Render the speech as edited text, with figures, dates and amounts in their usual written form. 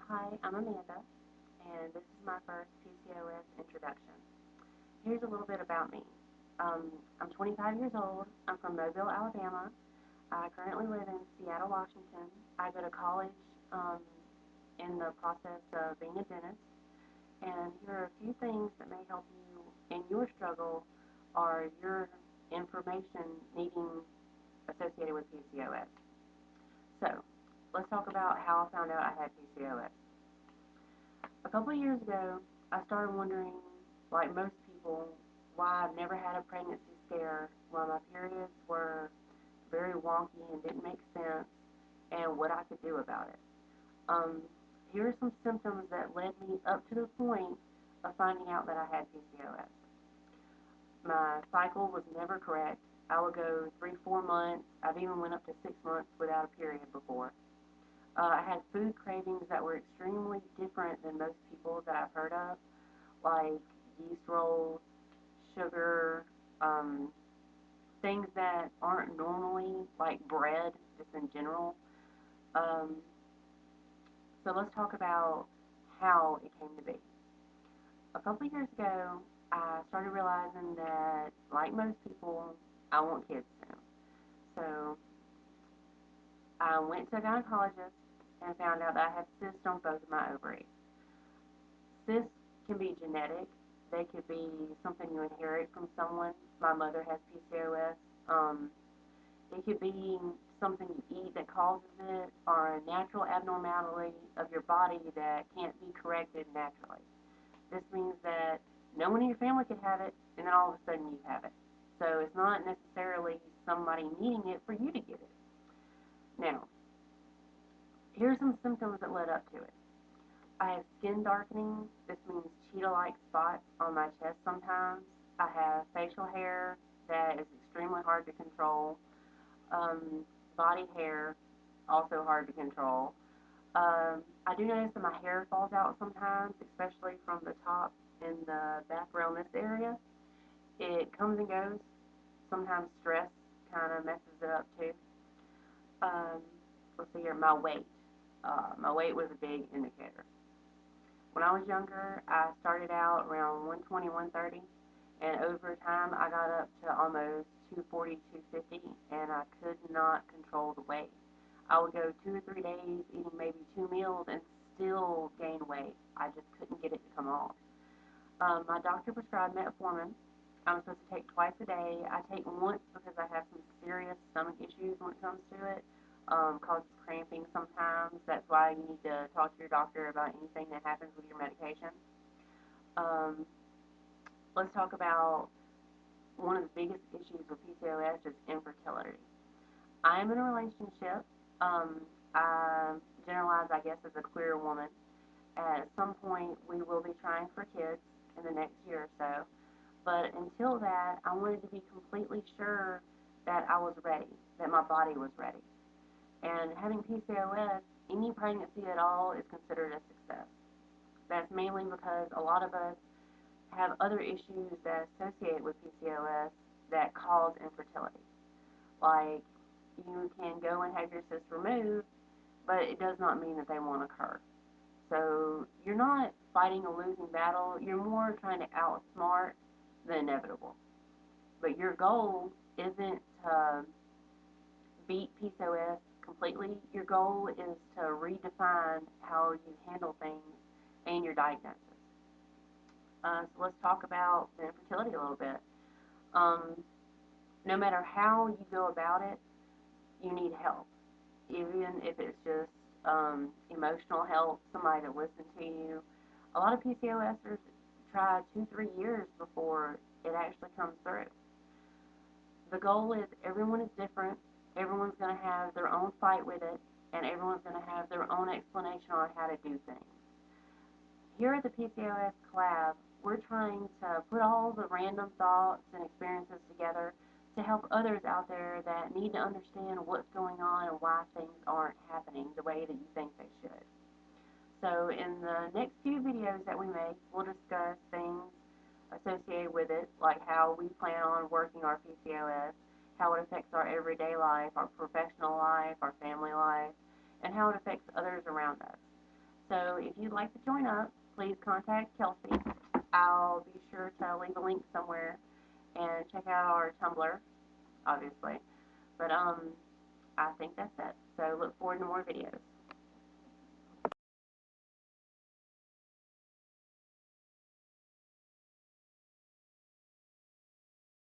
Hi, I'm Amanda, and this is my first PCOS introduction. Here's a little bit about me. I'm 25 years old. I'm from Mobile, Alabama. I currently live in Seattle, Washington. I go to college um, in the process of being a dentist, and here are a few things that may help you in your struggle or your information needing associated with PCOS. So, let's talk about how I found out I had PCOS. A couple of years ago, I started wondering, like most people, why I've never had a pregnancy scare, why my periods were very wonky and didn't make sense, and what I could do about it. Um, Here are some symptoms that led me up to the point of finding out that I had PCOS. My cycle was never correct. I would go 3, 4 months. I've even went up to 6 months without a period before. I had food cravings that were extremely different than most people that I've heard of, like yeast rolls, sugar, um, things that aren't normally like bread, just in general. Um, so let's talk about how it came to be. A couple of years ago, I started realizing that, like most people, I want kids soon. So I went to a gynecologist and found out that I had cysts on both of my ovaries. Cysts can be genetic. They could be something you inherit from someone. My mother has PCOS. It could be something you eat that causes it, or a natural abnormality of your body that can't be corrected naturally. This means that no one in your family could have it, and then all of a sudden you have it. So it's not necessarily somebody needing it for you to get it. Now, here's some symptoms that led up to it. I have skin darkening. This means cheetah-like spots on my chest sometimes. I have facial hair that is extremely hard to control. Um, Body hair, also hard to control. I do notice that my hair falls out sometimes, especially from the top in the back around this area. It comes and goes. Sometimes stress kind of messes it up too. Um, let's see here, my weight. My weight was a big indicator. When I was younger, I started out around 120, 130, and over time I got up to almost 240, 250, and I could not control the weight. I would go 2 or 3 days eating maybe 2 meals and still gain weight. I just couldn't get it to come off. My doctor prescribed metformin. I'm supposed to take twice a day. I take once because I have some serious stomach issues when it comes to it. Causes cramping sometimes. That's why you need to talk to your doctor about anything that happens with your medication. Um, let's talk about one of the biggest issues with PCOS is infertility. I am in a relationship. Um, I generalize, I guess, as a queer woman. At some point, we will be trying for kids in the next year or so. But until that, I wanted to be completely sure that I was ready, that my body was ready. And having PCOS, any pregnancy at all is considered a success. That's mainly because a lot of us have other issues that associate with PCOS that cause infertility. Like, you can go and have your cyst removed, but it does not mean that they won't occur. So you're not fighting a losing battle, you're more trying to outsmart the inevitable. But your goal isn't to beat PCOS completely. Your goal is to redefine how you handle things and your diagnosis. So let's talk about the infertility a little bit. Um, no matter how you go about it, you need help. Even if it's just emotional help, somebody to listen to you. A lot of PCOSers try 2, 3 years before it actually comes through. The goal is everyone is different. Everyone's going to have their own fight with it, and everyone's going to have their own explanation on how to do things. Here at the PCOS Collab, we're trying to put all the random thoughts and experiences together to help others out there that need to understand what's going on and why things aren't happening the way that you think they should. So in the next few videos that we make, we'll discuss things associated with it, like how we plan on working our PCOS, how it affects our everyday life, our professional life, our family life, and how it affects others around us. So if you'd like to join up, please contact Kelsey. I'll be sure to leave a link somewhere and check out our Tumblr, obviously. But I think that's it. So look forward to more videos.